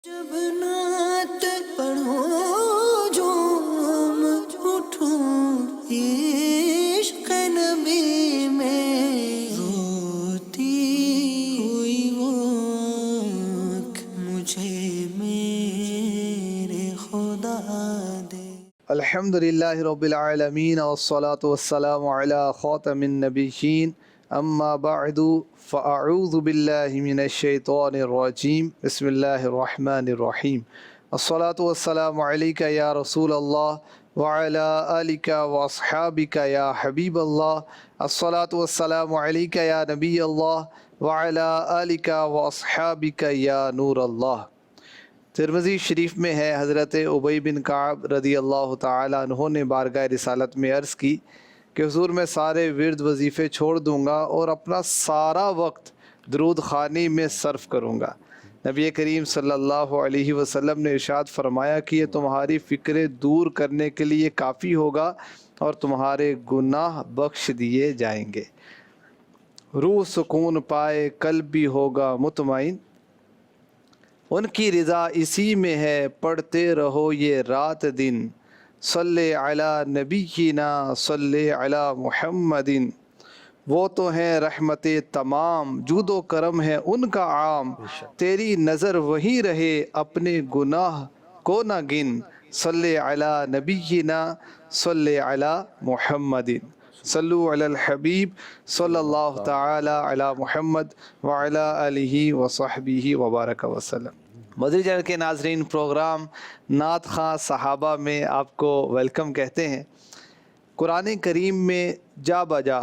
جب نعت پڑھو جھوم اٹھوں عشق نبی میں روتی ہوئی وہ آنکھ مجھے میرے خدا دے۔ الحمدللہ رب العالمین والصلاة والسلام علی خاتم النبیین اما بعد فاعوذ باللہ من الشیطان الرجیم بسم اللہ الرحمن الرحیم الصلاة والسلام علیک یا رسول اللہ وعلی آلک واصحابک یا حبیب اللہ الصلاة والسلام علیک یا نبی اللہ وعلی آلک واصحابک یا نور اللہ۔ ترمذی شریف میں ہے، حضرت ابی بن کعب رضی اللہ تعالیٰ عنہ نے بارگاہ رسالت میں عرض کی کہ حضور میں سارے ورد وظیفے چھوڑ دوں گا اور اپنا سارا وقت درود خوانی میں صرف کروں گا۔ نبی کریم صلی اللہ علیہ وسلم نے ارشاد فرمایا کہ یہ تمہاری فکریں دور کرنے کے لیے کافی ہوگا اور تمہارے گناہ بخش دیے جائیں گے۔ روح سکون پائے، قلب بھی ہوگا مطمئن، ان کی رضا اسی میں ہے، پڑھتے رہو یہ رات دن، صلی علی نبینا صلی علی محمد۔ وہ تو ہیں رحمت تمام، جود و کرم ہے ان کا عام، تیری نظر وہی رہے اپنے گناہ کو نہ گن، صلی علی نبینا صلی علی محمد۔ صلو علی الحبیب صلی اللہ تعالی علی محمد وعلی آلہ وصحبہ وبارک وسلم۔ مدری چینل کے ناظرین، پروگرام نعت خواں صحابہ میں آپ کو ویلکم کہتے ہیں۔ قرآن کریم میں جا بجا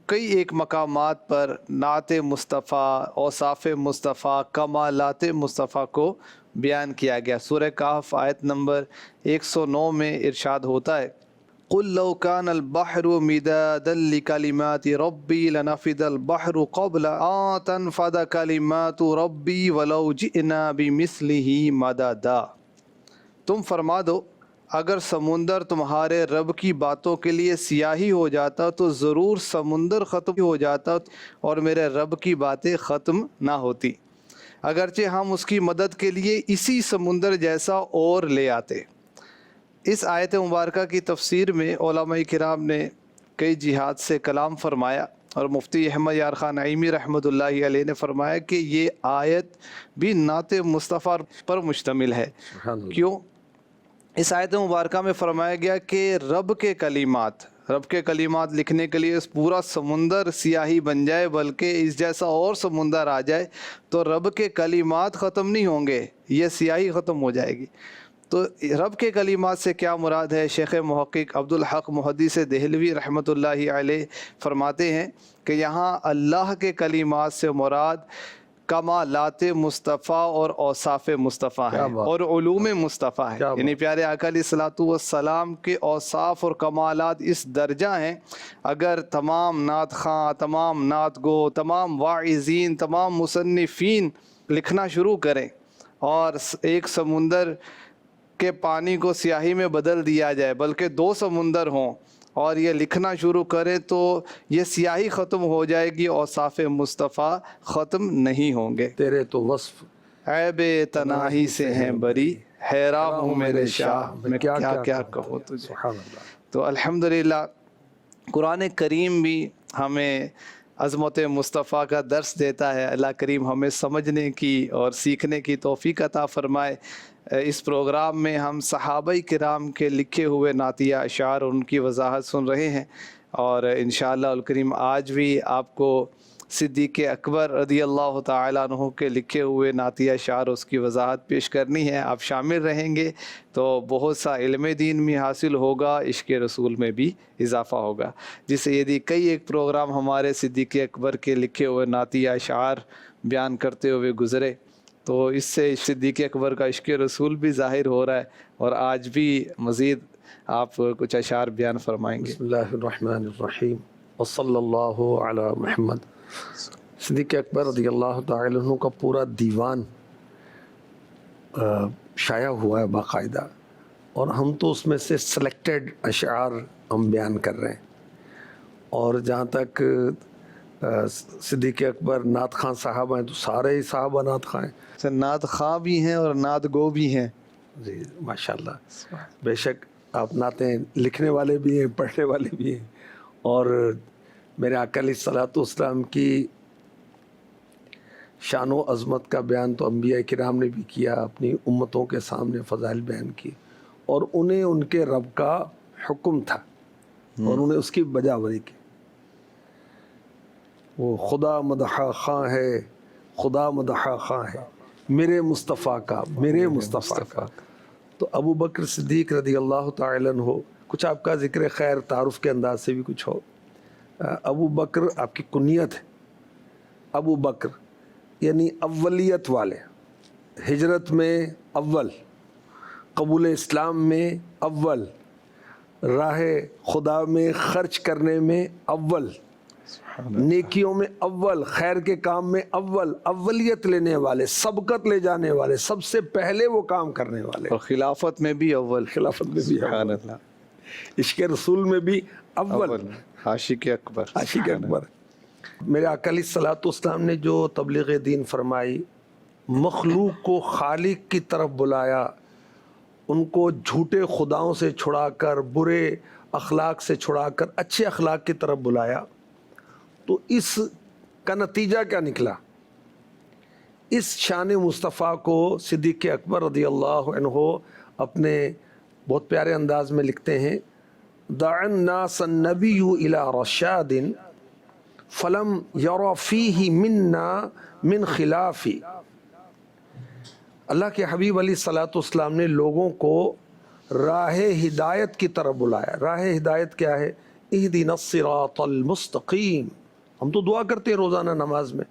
کئی ایک مقامات پر نعت مصطفیٰ، اوصاف مصطفیٰ، کمالات مصطفیٰ کو بیان کیا گیا۔ سورہ کہف آیت نمبر 109 میں ارشاد ہوتا ہے، قُلْ لَوْ كَانَ الْبَحْرُ مِدَادًا لِكَلِمَاتِ رَبِّي لَنَفِدَ الْبَحْرُ قَبْلَ أَن تَنفَدَ كَلِمَاتُ رَبِّي وَلَوْ جِئْنَا بِمِثْلِهِ مَدَدًا۔ تم فرما دو اگر سمندر تمہارے رب کی باتوں کے لیے سیاہی ہو جاتا تو ضرور سمندر ختم ہو جاتا اور میرے رب کی باتیں ختم نہ ہوتی، اگرچہ ہم اس کی مدد کے لیے اسی سمندر جیسا اور لے آتے۔ اس آیت مبارکہ کی تفسیر میں علماء کرام نے کئی جہات سے کلام فرمایا، اور مفتی احمد یار خان نعیمی رحمۃ اللہ علیہ نے فرمایا کہ یہ آیت بھی نعت مصطفیٰ پر مشتمل ہے۔ کیوں؟ اس آیت مبارکہ میں فرمایا گیا کہ رب کے کلمات لکھنے کے لیے اس پورا سمندر سیاہی بن جائے، بلکہ اس جیسا اور سمندر آ جائے تو رب کے کلمات ختم نہیں ہوں گے، یہ سیاہی ختم ہو جائے گی۔ تو رب کے کلمات سے کیا مراد ہے؟ شیخ محقق عبدالحق محدث دہلوی رحمۃ اللہ علیہ فرماتے ہیں کہ یہاں اللہ کے کلمات سے مراد کمالات مصطفیٰ اور اوصاف مصطفیٰ ہیں اور علوم مصطفیٰ ہیں، یعنی پیارے آقا علیہ الصلوۃ والسلام کے اوصاف اور کمالات اس درجہ ہیں، اگر تمام نعت خواں، تمام نعت گو، تمام واعظین، تمام مصنفین لکھنا شروع کریں اور ایک سمندر کے پانی کو سیاہی میں بدل دیا جائے، بلکہ 2 سمندر ہوں اور یہ لکھنا شروع کرے تو یہ سیاہی ختم ہو جائے گی، اوصاف مصطفیٰ ختم نہیں ہوں گے۔ تیرے تو وصف عیب تناہی سے ہیں بری، حیران ہوں میرے شاہ میں کیا کیا کہوں تجھے۔ سبحان اللہ۔ تو الحمدللہ قرآن کریم بھی ہمیں عظمت مصطفیٰ کا درس دیتا ہے۔ اللہ کریم ہمیں سمجھنے کی اور سیکھنے کی توفیق عطا فرمائے۔ اس پروگرام میں ہم صحابہ کرام کے لکھے ہوئے نعتیہ اشعار اور ان کی وضاحت سن رہے ہیں، اور انشاءاللہ الکریم آج بھی آپ کو صدیق اکبر رضی اللہ تعالیٰ عنہ کے لکھے ہوئے نعتیہ اشعار اس کی وضاحت پیش کرنی ہے۔ آپ شامل رہیں گے تو بہت سا علم دین بھی حاصل ہوگا، عشق رسول میں بھی اضافہ ہوگا، جس سے یدی کئی ایک پروگرام ہمارے صدیق اکبر کے لکھے ہوئے نعتیہ اشعار بیان کرتے ہوئے گزرے تو اس سے صدیق اکبر کا عشق رسول بھی ظاہر ہو رہا ہے، اور آج بھی مزید آپ کچھ اشعار بیان فرمائیں گے۔ بسم اللہ الرحمن الرحیم وصلی اللہ علی محمد۔ صدیق اکبر رضی اللہ تعالی عنہ کا پورا دیوان شائع ہوا ہے باقاعدہ، اور ہم تو اس میں سے سلیکٹڈ اشعار ہم بیان کر رہے ہیں، اور جہاں تک صدیق اکبر نعت خواں صاحب ہیں تو سارے ہی صحابہ نعت خواں ہیں. سر نعت خواں بھی ہیں اور نعت گو بھی ہیں. جی ماشاءاللہ. بے شک آپ نعتیں لکھنے والے بھی ہیں، پڑھنے والے بھی ہیں. اور میرے آقا علیہ الصلوۃ والسلام کی شان و عظمت کا بیان تو انبیاء کرام نے بھی کیا، اپنی امتوں کے سامنے فضائل بیان کی، اور انہیں ان کے رب کا حکم تھا اور انہیں اس کی بجاوری کی. وہ خدا مدحہ خواں ہے، خدا مدحہ خواں ہے میرے مصطفیٰ کا، میرے مصطفیٰ کا. تو ابو بکر صدیق رضی اللہ تعالیٰ عنہ، کچھ آپ کا ذکر خیر تعارف کے انداز سے بھی کچھ ہو. ابو بکر آپ کی کنیت ہے. ابو بکر یعنی اولیت والے، ہجرت میں اول، قبول اسلام میں اول، راہ خدا میں خرچ کرنے میں اول، نیکیوں میں اول، خیر کے کام میں اول، اولیت لینے والے، سبقت لے جانے والے، سب سے پہلے وہ کام کرنے والے. اور خلافت میں بھی اول. خلافت میں بھی سبحان اول، اللہ. عشق رسول میں بھی اول، عاشق اکبر. عاشق اکبر. میرے آقا علیہ الصلوۃ والسلام نے جو تبلیغ دین فرمائی، مخلوق کو خالق کی طرف بلایا، ان کو جھوٹے خداؤں سے چھڑا کر، برے اخلاق سے چھڑا کر اچھے اخلاق کی طرف بلایا، تو اس کا نتیجہ کیا نکلا؟ اس شان مصطفیٰ کو صدیق اکبر رضی اللہ عنہ اپنے بہت پیارے انداز میں لکھتے ہیں، دعا الناس النبی الی رشاد فلم یری فیہ منا من خلافی. اللہ کے حبیب علیہ الصلوۃ والسلام نے لوگوں کو راہ ہدایت کی طرف بلایا. راہ ہدایت کیا ہے؟ اہدنا الصراط المستقیم. ہم تو دعا کرتے ہیں روزانہ نماز میں،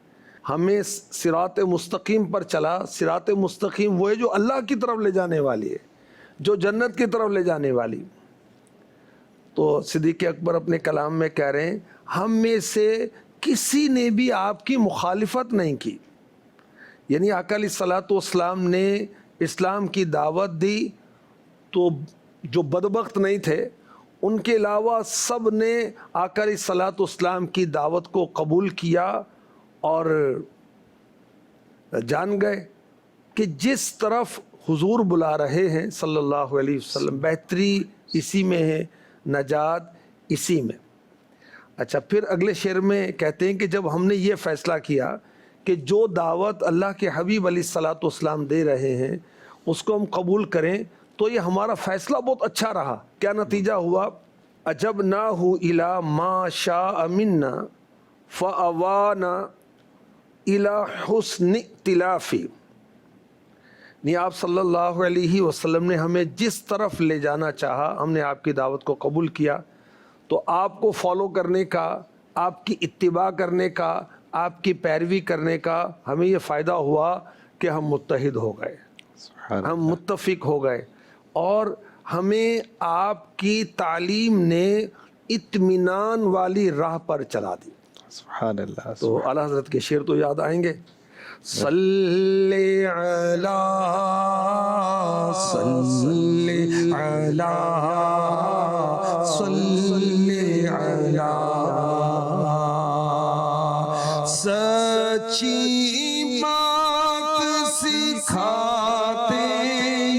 ہمیں صراط مستقیم پر چلا. صراط مستقیم وہ ہے جو اللہ کی طرف لے جانے والی ہے، جو جنت کی طرف لے جانے والی. تو صدیق اکبر اپنے کلام میں کہہ رہے ہیں، ہم میں سے کسی نے بھی آپ کی مخالفت نہیں کی. یعنی آقا علیہ الصلوۃ والسلام نے اسلام کی دعوت دی تو جو بدبخت نہیں تھے ان کے علاوہ سب نے آقا علیہ الصلوۃ والسلام کی دعوت کو قبول کیا اور جان گئے کہ جس طرف حضور بلا رہے ہیں صلی اللہ علیہ وسلم، بہتری اسی میں ہے، نجات اسی میں. اچھا، پھر اگلے شعر میں کہتے ہیں کہ جب ہم نے یہ فیصلہ کیا کہ جو دعوت اللہ کے حبیب علیہ الصلوۃ والسلام دے رہے ہیں اس کو ہم قبول کریں، تو یہ ہمارا فیصلہ بہت اچھا رہا. کیا نتیجہ ہوا؟ اجبناہ الی ما شاء منا فاوانا الی حسن ائتلاف. نہیں، آپ صلی اللہ علیہ وسلم نے ہمیں جس طرف لے جانا چاہا، ہم نے آپ کی دعوت کو قبول کیا، تو آپ کو فالو کرنے کا، آپ کی اتباع کرنے کا، آپ کی پیروی کرنے کا ہمیں یہ فائدہ ہوا کہ ہم متحد ہو گئے، ہم متفق ہو گئے، اور ہمیں آپ کی تعلیم نے اطمینان والی راہ پر چلا دی. سبحان اللہ. تو اعلیٰ حضرت کے شعر تو یاد آئیں گے، صلی علی صلی علی صلی علی. سچی بات سکھاتے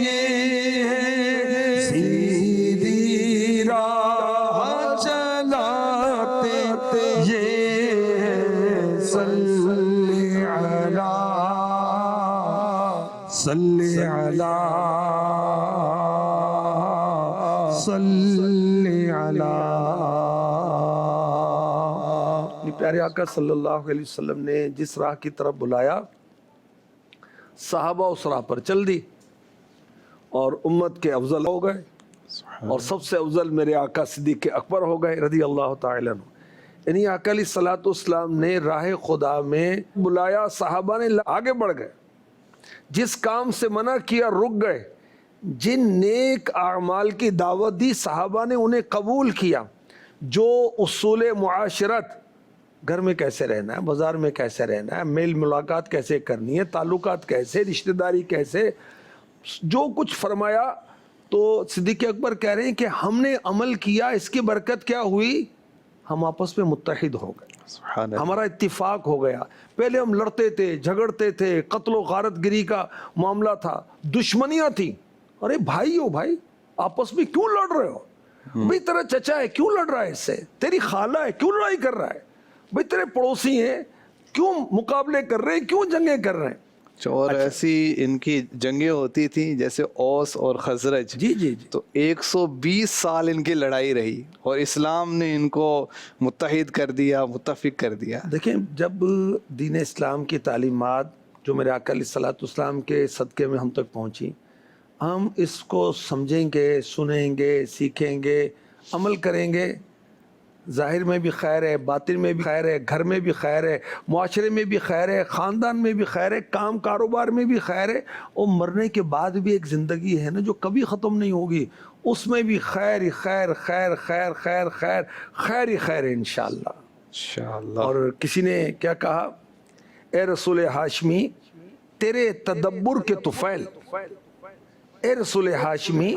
یہ ہیں، سیدھی راہ چلاتے یہ ہیں. صلی علی صلی علی صلی علی. پیارے آقا صلی اللہ علیہ وسلم نے جس راہ کی طرف بلایا، صحابہ اس راہ پر چل دی اور امت کے افضل ہو گئے، اور سب سے افضل میرے آقا صدیق اکبر ہو گئے رضی اللہ تعالیٰ عنہ. یعنی آقا علیہ الصلوۃ والسلام نے راہ خدا میں بلایا، صحابہ نے آگے بڑھ گئے، جس کام سے منع کیا رک گئے، جن نیک اعمال کی دعوت دی صحابہ نے انہیں قبول کیا. جو اصول معاشرت، گھر میں کیسے رہنا ہے، بازار میں کیسے رہنا ہے، میل ملاقات کیسے کرنی ہے، تعلقات کیسے، رشتہ داری کیسے، جو کچھ فرمایا، تو صدیق اکبر کہہ رہے ہیں کہ ہم نے عمل کیا، اس کی برکت کیا ہوئی؟ ہم آپس میں متحد ہو گئے. سبحان اللہ. ہمارا اتفاق ہو گیا. پہلے ہم لڑتے تھے, جھگڑتے تھے, قتل و غارت گری کا معاملہ تھا, دشمنیاں تھیں. ارے بھائی ہو بھائی, آپس میں کیوں لڑ رہے ہو بھائی؟ تیرا چچا ہے کیوں لڑ رہا ہے اس سے؟ تیری خالہ ہے کیوں لڑائی کر رہا ہے بھائی؟ تیرے پڑوسی ہیں کیوں مقابلے کر رہے ہیں, کیوں جنگیں کر رہے ہیں؟ اور ایسی ان کی جنگیں ہوتی تھیں جیسے اوس اور خزرج. جی جی جی. تو 120 سال ان کی لڑائی رہی اور اسلام نے ان کو متحد کر دیا, متفق کر دیا. دیکھیں, جب دین اسلام کی تعلیمات جو میرے آقا علیہ الصلوۃ والسلام کے صدقے میں ہم تک پہنچی, ہم اس کو سمجھیں گے, سنیں گے, سیکھیں گے, عمل کریں گے, ظاہر میں بھی خیر ہے, باطن میں بھی خیر ہے, گھر میں بھی خیر ہے, معاشرے میں بھی خیر ہے, خاندان میں بھی خیر ہے, کام کاروبار میں بھی خیر ہے, اور مرنے کے بعد بھی ایک زندگی ہے نا جو کبھی ختم نہیں ہوگی, اس میں بھی خیر ہی خیر, خیر خیر خیر خیر خیر ہی خیر ہے انشاءاللہ. انشاءاللہ. اور کسی نے کیا کہا, اے رسول ہاشمی تیرے تدبر کے طفیل, اے رسول ہاشمی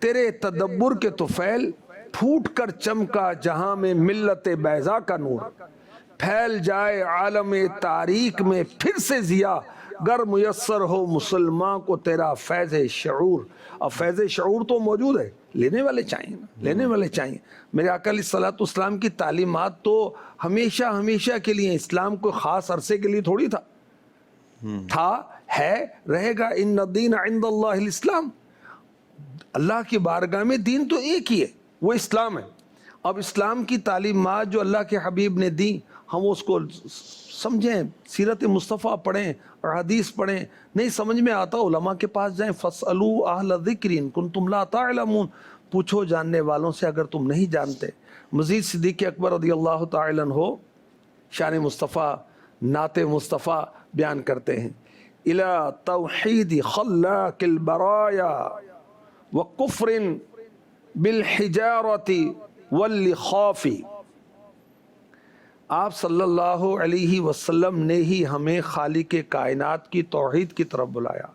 تیرے تدبر کے طفیل, پھوٹ کر چمکا جہاں میں ملت بیضا کا نور, پھیل جائے عالم تاریک میں پھر سے ضیا, گر میسر ہو مسلمان کو تیرا فیض شعور. اب فیض شعور تو موجود ہے, لینے والے چاہیے, لینے والے چاہیے. میرے آقا علیہ الصلوۃ والسلام کی تعلیمات تو ہمیشہ ہمیشہ کے لیے, اسلام کو خاص عرصے کے لیے تھوڑی تھا, ہے, رہے گا. ان الدین عند اللہ الاسلام, اللہ کی بارگاہ میں دین تو ایک ہی ہے, وہ اسلام ہے. اب اسلام کی تعلیمات جو اللہ کے حبیب نے دی, ہم اس کو سمجھیں, سیرت مصطفیٰ پڑھیں, حدیث پڑھیں. نہیں سمجھ میں آتا علماء کے پاس جائیں, فاسألوا اہل الذکر ان کنتم لا تعلمون, پوچھو جاننے والوں سے اگر تم نہیں جانتے. مزید صدیق اکبر رضی اللہ تعالی عنہ شان مصطفیٰ, نعت مصطفیٰ بیان کرتے ہیں, الی توحید خلاق البرایا وکفر بالحجارت واللخاف. آپ صلی اللہ علیہ وسلم نے ہی ہمیں خالق کائنات کی توحید کی طرف بلایا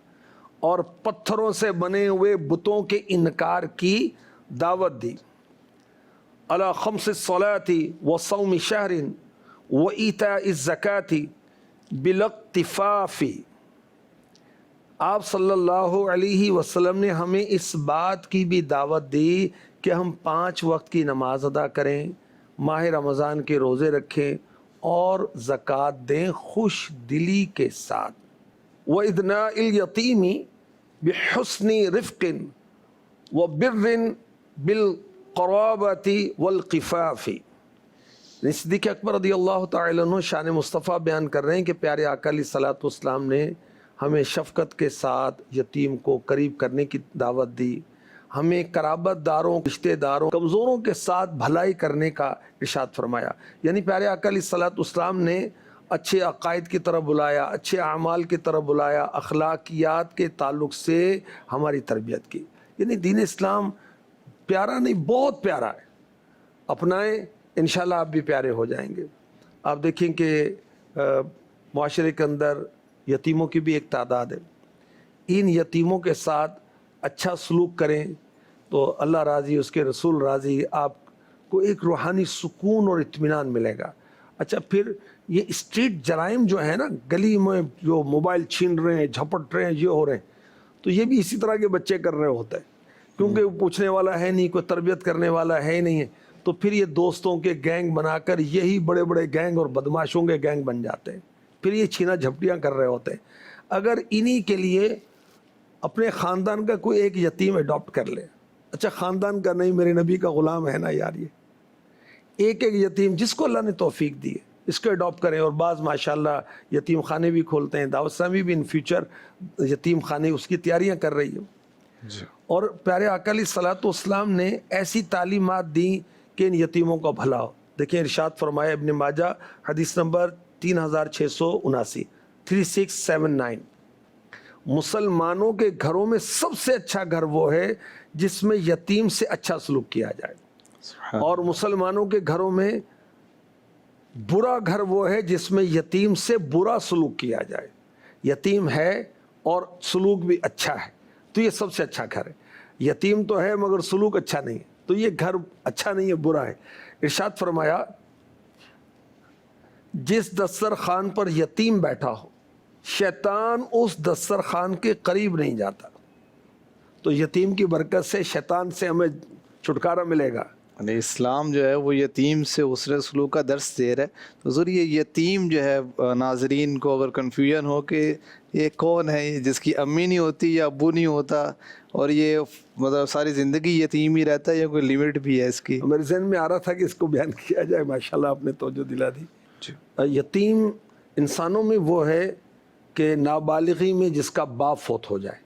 اور پتھروں سے بنے ہوئے بتوں کے انکار کی دعوت دی. علی خمس الصلاۃ وصوم شہر وایتاء الزکاۃ بالاقتفاف. آپ صلی اللہ علیہ وسلم نے ہمیں اس بات کی بھی دعوت دی کہ ہم 5 وقت کی نماز ادا کریں, ماہ رمضان کے روزے رکھیں اور زکوٰۃ دیں خوش دلی کے ساتھ. وَإِدْنَاءِ الْيَتِيمِ بِحُسْنِ رِفْقٍ وَبِرٍّ بِالْقَرَابَةِ وَالْقِفَافِ. صدیق اکبر رضی اللہ تعالی عنہ شان مصطفیٰ بیان کر رہے ہیں کہ پیارے آقا علیہ الصلوۃ والسلام نے ہمیں شفقت کے ساتھ یتیم کو قریب کرنے کی دعوت دی, ہمیں قرابت داروں, رشتہ داروں, کمزوروں کے ساتھ بھلائی کرنے کا ارشاد فرمایا. یعنی پیارے آقا علیہ الصلوۃ والسلام نے اچھے عقائد کی طرف بلایا, اچھے اعمال کی طرف بلایا, اخلاقیات کے تعلق سے ہماری تربیت کی. یعنی دین اسلام پیارا نہیں, بہت پیارا ہے, اپنائیں انشاءاللہ آپ بھی پیارے ہو جائیں گے. آپ دیکھیں کہ معاشرے کے اندر یتیموں کی بھی ایک تعداد ہے. ان یتیموں کے ساتھ اچھا سلوک کریں تو اللہ راضی, اس کے رسول راضی, آپ کو ایک روحانی سکون اور اطمینان ملے گا. اچھا پھر یہ اسٹریٹ جرائم جو ہے نا, گلی میں جو موبائل چھین رہے ہیں, جھپٹ رہے ہیں, یہ ہو رہے ہیں, تو یہ بھی اسی طرح کے بچے کر رہے ہوتے ہیں, کیونکہ وہ پوچھنے والا ہے نہیں, کوئی تربیت کرنے والا ہے نہیں ہے. تو پھر یہ دوستوں کے گینگ بنا کر یہی بڑے بڑے گینگ اور بدماشوں کے گینگ بن جاتے ہیں, پھر یہ چھینا جھپٹیاں کر رہے ہوتے ہیں. اگر انہی کے لیے اپنے خاندان کا کوئی ایک یتیم اڈاپٹ کر لے, اچھا خاندان کا نہیں, میرے نبی کا غلام ہے نا یار, یہ ایک ایک یتیم جس کو اللہ نے توفیق دی ہے اس کو اڈاپٹ کریں. اور بعض ماشاءاللہ یتیم خانے بھی کھولتے ہیں, دعوت اسلامی بھی ان فیوچر یتیم خانے اس کی تیاریاں کر رہی ہے. اور پیارے آقا علیہ الصلوۃ والسلام نے ایسی تعلیمات دیں کہ ان یتیموں کا بھلا ہو. دیکھیں ارشاد فرمایا ابن ماجہ حدیث نمبر 3679 3679, مسلمانوں کے گھروں میں سب سے اچھا گھر وہ ہے جس میں یتیم سے اچھا سلوک کیا جائے, اور مسلمانوں کے گھروں میں برا گھر وہ ہے جس میں یتیم سے برا سلوک کیا جائے. یتیم ہے اور سلوک بھی اچھا ہے تو یہ سب سے اچھا گھر ہے. یتیم تو ہے مگر سلوک اچھا نہیں ہے تو یہ گھر اچھا نہیں ہے, برا ہے. ارشاد فرمایا جس دسترخوان پر یتیم بیٹھا ہو شیطان اس دسترخوان کے قریب نہیں جاتا. تو یتیم کی برکت سے شیطان سے ہمیں چھٹکارا ملے گا. یعنی اسلام جو ہے وہ یتیم سے حسن سلوک کا درس دے رہا ہے. تو حضور یہ یتیم جو ہے ناظرین کو اگر کنفیوژن ہو کہ یہ کون ہے جس کی امی نہیں ہوتی یا ابو نہیں ہوتا اور یہ مطلب ساری زندگی یتیم ہی رہتا ہے یا کوئی لیمٹ بھی ہے اس کی؟ میرے ذہن میں آ رہا تھا کہ اس کو بیان کیا جائے. ماشاءاللہ آپ نے توجہ دلا دی. یتیم انسانوں میں وہ ہے کہ نابالغی میں جس کا باپ فوت ہو جائے,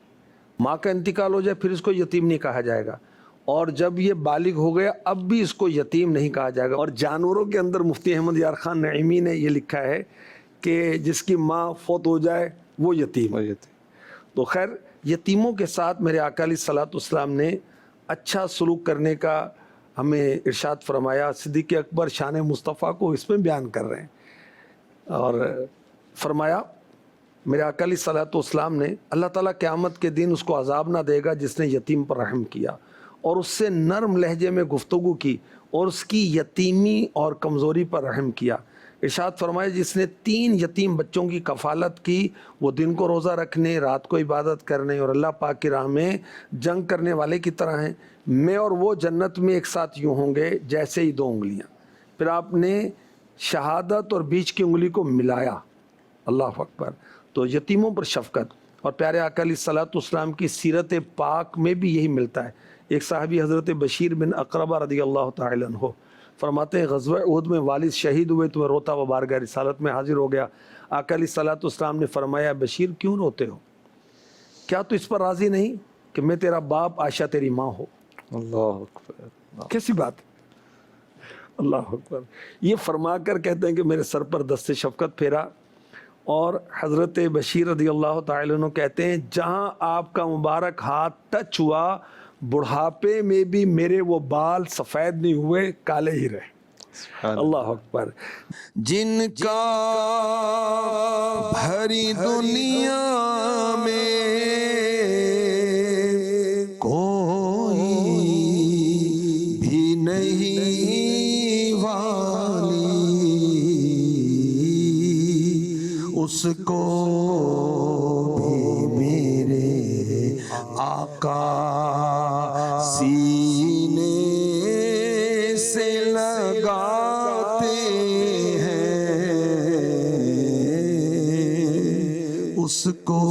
ماں کا انتقال ہو جائے, پھر اس کو یتیم نہیں کہا جائے گا. اور جب یہ بالغ ہو گیا اب بھی اس کو یتیم نہیں کہا جائے گا. اور جانوروں کے اندر مفتی احمد یار خان نعیمی نے یہ لکھا ہے کہ جس کی ماں فوت ہو جائے وہ یتیم. تو خیر یتیموں کے ساتھ میرے آقا علیہ الصلوۃ والسلام نے اچھا سلوک کرنے کا ہمیں ارشاد فرمایا. صدیق اکبر شان مصطفیٰ کو اس میں بیان کر رہے ہیں اور فرمایا میرے آقا علیہ الصلوۃ والسلام نے اللہ تعالیٰ قیامت کے دن اس کو عذاب نہ دے گا جس نے یتیم پر رحم کیا اور اس سے نرم لہجے میں گفتگو کی اور اس کی یتیمی اور کمزوری پر رحم کیا. ارشاد فرمایا جس نے 3 یتیم بچوں کی کفالت کی وہ دن کو روزہ رکھنے, رات کو عبادت کرنے اور اللہ پاک کی راہ میں جنگ کرنے والے کی طرح ہیں. میں اور وہ جنت میں ایک ساتھ یوں ہوں گے جیسے ہی 2 انگلیاں. پھر آپ نے شہادت اور بیچ کی انگلی کو ملایا. اللہ اکبر. تو یتیموں پر شفقت. اور پیارے آقا علیہ الصلوۃ والسلام کی سیرت پاک میں بھی یہی ملتا ہے. ایک صحابی حضرت بشیر بن اقربہ رضی اللہ تعالی عنہ فرماتے ہیں غزوہ احد میں والد شہید ہوئے تو میں روتا و بارگاہ رسالت میں حاضر ہو گیا. آقا علیہ الصلوۃ والسلام نے فرمایا بشیر کیوں روتے ہو, کیا تو اس پر راضی نہیں کہ میں تیرا باپ عائشہ تیری ماں ہو؟ اللہ اکبر. کیسی بات, اللہ اکبر. یہ فرما کر کہتے ہیں کہ میرے سر پر دست شفقت پھیرا. اور حضرت بشیر رضی اللہ تعالی عنہ کہتے ہیں جہاں آپ کا مبارک ہاتھ ٹچ ہوا بڑھاپے میں بھی میرے وہ بال سفید نہیں ہوئے, کالے ہی رہے. اللہ اکبر. جن کا بھری دنیا میں کوئی بھی نہیں والی اس کو بھی میرے آقا سینے سے لگاتے ہیں, اس کو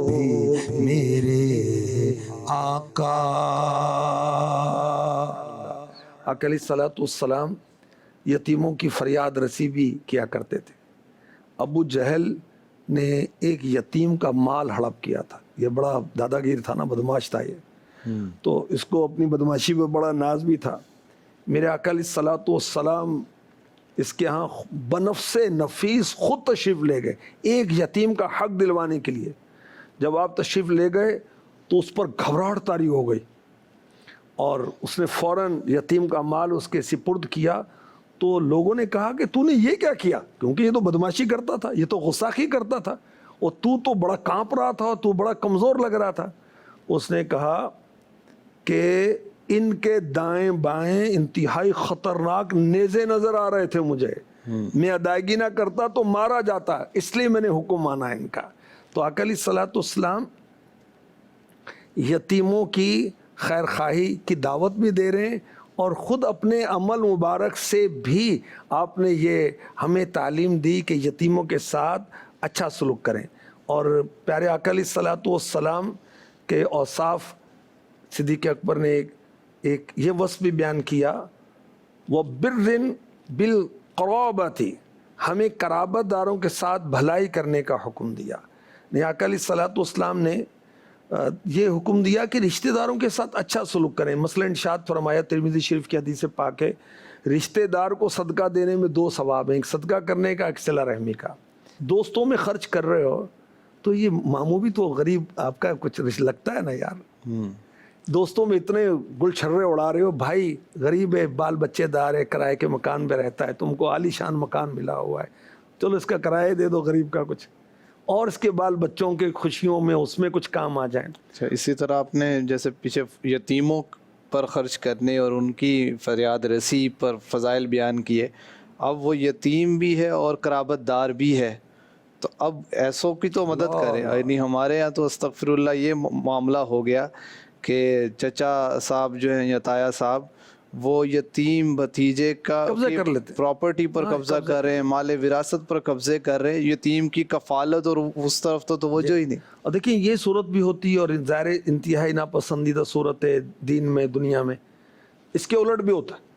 بھی میرے آقا. آقا علیہ الصلوۃ والسلام یتیموں کی فریاد رسی بھی کیا کرتے تھے. ابو جہل نے ایک یتیم کا مال ہڑپ کیا تھا. یہ بڑا دادا گیر تھا نا, بدماش تھا یہ. تو اس کو اپنی بدماشی پہ بڑا ناز بھی تھا. میرے آقا علیہ الصلوۃ والسلام اس کے ہاں بنفس نفیس خود تشریف لے گئے ایک یتیم کا حق دلوانے کے لیے. جب آپ تشریف لے گئے تو اس پر گھبراہٹ طاری ہو گئی اور اس نے فوراً یتیم کا مال اس کے سپرد کیا. تو لوگوں نے کہا کہ تو نے یہ کیا کیا, کیونکہ یہ تو بدماشی کرتا تھا, یہ تو غصاخی کرتا تھا اور تو بڑا کانپ رہا تھا اور تو بڑا کمزور لگ رہا تھا. اس نے کہا کہ ان کے دائیں بائیں انتہائی خطرناک نیزے نظر آ رہے تھے مجھے, میں ادائیگی نہ کرتا تو مارا جاتا, اس لیے میں نے حکم مانا ان کا. تو آقا علیہ الصلوۃ والسلام یتیموں کی خیر خواہی کی دعوت بھی دے رہے ہیں اور خود اپنے عمل مبارک سے بھی آپ نے یہ ہمیں تعلیم دی کہ یتیموں کے ساتھ اچھا سلوک کریں. اور پیارے آقا علیہ الصلوۃ والسلام کے اوصاف صدیق اکبر نے ایک یہ وصف بھی بیان کیا, وہ برن بالقرابۃ, ہمیں قرابت داروں کے ساتھ بھلائی کرنے کا حکم دیا. آقا علیہ الصلوۃ والسلام نے یہ حکم دیا کہ رشتہ داروں کے ساتھ اچھا سلوک کریں. مثلا ارشاد فرمایا ترمذی شریف کی حدیث پاک ہے رشتہ دار کو صدقہ دینے میں 2 ثواب ہیں, ایک صدقہ کرنے کا, ایک صلہ رحمی کا. دوستوں میں خرچ کر رہے ہو تو یہ ماموں بھی تو غریب آپ کا کچھ لگتا ہے نا یار. دوستوں میں اتنے گل چھرے اڑا رہے ہو, بھائی غریب ہے, بال بچے دار ہے, کرائے کے مکان پہ رہتا ہے, تم کو عالی شان مکان ملا ہوا ہے, چلو اس کا کرایہ دے دو غریب کا کچھ, اور اس کے بال بچوں کے خوشیوں میں اس میں کچھ کام آ جائیں. اسی طرح آپ نے جیسے پیچھے یتیموں پر خرچ کرنے اور ان کی فریاد رسی پر فضائل بیان کیے, اب وہ یتیم بھی ہے اور قرابت دار بھی ہے، تو اب ایسوں کی تو مدد کرے. یعنی ہمارے یہاں تو استغفر اللہ یہ معاملہ ہو گیا کہ چچا صاحب جو ہیں یا تایا صاحب وہ یتیم بھتیجے کا قبضہ کر لیتے، پراپرٹی پر قبضہ کر رہے ہیں، مال وراثت پر قبضے کر رہے ہیں، یتیم کی کفالت اور اس طرف تو توجہ ہی نہیں. اور دیکھیں یہ صورت بھی ہوتی ہے، اور ظاہر انتہائی ناپسندیدہ صورت ہے دین میں، دنیا میں. اس کے الٹ بھی ہوتا ہے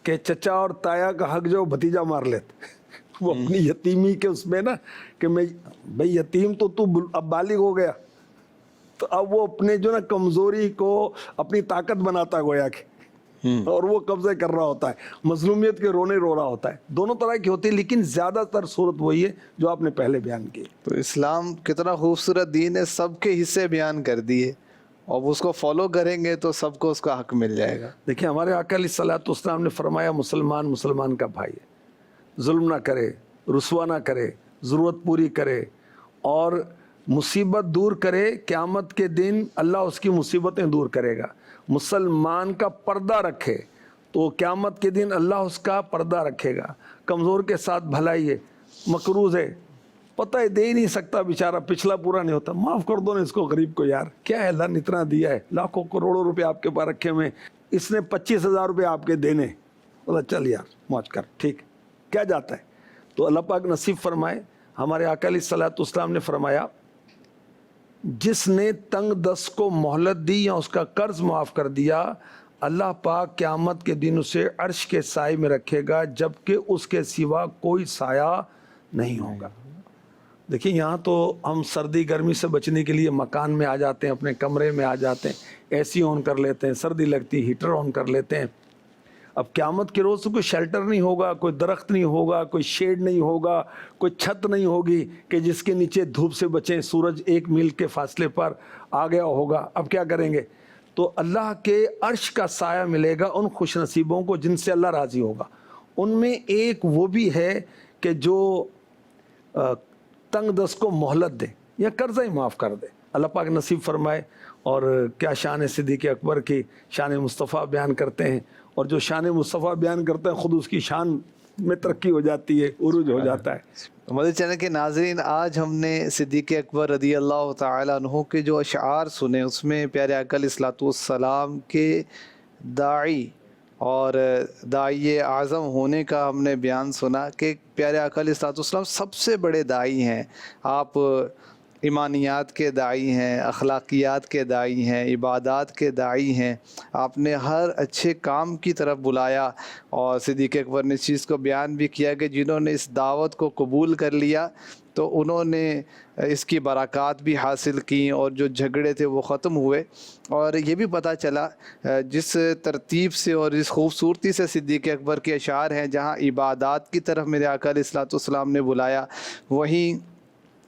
کہ چچا اور تایا کا حق جو بھتیجا مار لیتے وہ اپنی یتیمی کے اس میں نا کہ میں بھائی یتیم تو اب بالغ ہو گیا، تو اب وہ اپنے جو نا کمزوری کو اپنی طاقت بناتا ہے گویا کہ، اور وہ قبضے کر رہا ہوتا ہے، مظلومیت کے رونے رو رہا ہوتا ہے. دونوں طرح کی ہوتی ہے، لیکن زیادہ تر صورت وہی ہے جو آپ نے پہلے بیان کی. تو اسلام کتنا خوبصورت دین ہے، سب کے حصے بیان کر دیے، اور اس کو فالو کریں گے تو سب کو اس کا حق مل جائے گا. دیکھیں ہمارے آقا علیہ الصلوۃ والسلام نے فرمایا مسلمان مسلمان کا بھائی ہے، ظلم نہ کرے، رسوا نہ کرے، ضرورت پوری کرے اور مصیبت دور کرے. قیامت کے دن اللہ اس کی مصیبتیں دور کرے گا. مسلمان کا پردہ رکھے تو قیامت کے دن اللہ اس کا پردہ رکھے گا. کمزور کے ساتھ بھلائی ہے، مقروض ہے، پتہ ہے دے ہی نہیں سکتا بیچارہ، پچھلا پورا نہیں ہوتا، معاف کر دو نا اس کو غریب کو. یار کیا ہے، اللہ نے اتنا دیا ہے، لاکھوں کروڑوں روپے آپ کے پاس رکھے ہوئے، اس نے 25,000 روپے آپ کے دینے، بولا چل یار موج کر، ٹھیک کیا جاتا ہے. تو اللہ پاک نصیب فرمائے. ہمارے آقا علیہ الصلوۃ والسلام نے فرمایا جس نے تنگ دست کو مہلت دی یا اس کا قرض معاف کر دیا، اللہ پاک قیامت کے دن اسے عرش کے سائے میں رکھے گا جبکہ اس کے سوا کوئی سایہ نہیں ہوگا. دیکھیں یہاں تو ہم سردی گرمی سے بچنے کے لیے مکان میں آ جاتے ہیں، اپنے کمرے میں آ جاتے ہیں، اے سی آن کر لیتے ہیں، سردی لگتی ہیٹر آن کر لیتے ہیں. اب قیامت کے روز تو کوئی شیلٹر نہیں ہوگا، کوئی درخت نہیں ہوگا، کوئی شیڈ نہیں ہوگا، کوئی چھت نہیں ہوگی کہ جس کے نیچے دھوپ سے بچیں. سورج 1 میل کے فاصلے پر آ گیا ہوگا، اب کیا کریں گے؟ تو اللہ کے عرش کا سایہ ملے گا ان خوش نصیبوں کو جن سے اللہ راضی ہوگا. ان میں ایک وہ بھی ہے کہ جو تنگ دست کو مہلت دے یا قرضہ ہی معاف کر دے. اللہ پاک نصیب فرمائے. اور کیا شان صدیق اکبر کی شان مصطفیٰ بیان کرتے ہیں، اور جو شان مصطفیٰ بیان کرتے ہیں خود اس کی شان میں ترقی ہو جاتی ہے، عروج ہو جاتا ہے. مدنی چینل کے ناظرین، آج ہم نے صدیق اکبر رضی اللہ تعالیٰ عنہ کے جو اشعار سنے، اس میں پیارے آقا علیہ الصلوۃ والسلام کے داعی اور داعی اعظم ہونے کا ہم نے بیان سنا کہ پیارے آقا علیہ الصلوۃ والسلام سب سے بڑے داعی ہیں. آپ ایمانیات کے داعی ہیں، اخلاقیات کے داعی ہیں، عبادات کے داعی ہیں. آپ نے ہر اچھے کام کی طرف بلایا، اور صدیق اکبر نے اس چیز کو بیان بھی کیا کہ جنہوں نے اس دعوت کو قبول کر لیا تو انہوں نے اس کی برکات بھی حاصل کی، اور جو جھگڑے تھے وہ ختم ہوئے. اور یہ بھی پتہ چلا جس ترتیب سے اور اس خوبصورتی سے صدیق اکبر کے اشعار ہیں، جہاں عبادات کی طرف میرے آقا علیہ الصلوۃ والسلام نے بلایا، وہیں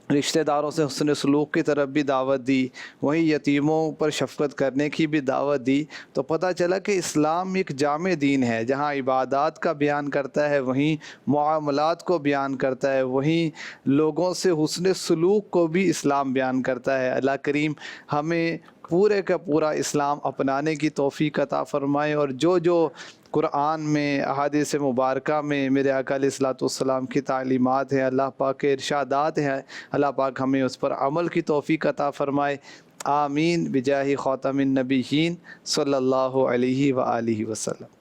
رشتہ داروں سے حسن سلوک کی طرف بھی دعوت دی، وہیں یتیموں پر شفقت کرنے کی بھی دعوت دی. تو پتہ چلا کہ اسلام ایک جامع دین ہے، جہاں عبادات کا بیان کرتا ہے، وہیں معاملات کو بیان کرتا ہے، وہیں لوگوں سے حسن سلوک کو بھی اسلام بیان کرتا ہے. اللہ کریم ہمیں پورے کا پورا اسلام اپنانے کی توفیق عطا فرمائے، اور جو قرآن میں، احادیث مبارکہ میں میرے آقا علیہ الصلوۃ والسلام کی تعلیمات ہیں، اللہ پاک کے ارشادات ہیں، اللہ پاک ہمیں اس پر عمل کی توفیق عطا فرمائے. آمین بجاہ خاتم النبیین صلی اللہ علیہ وآلہ وسلم.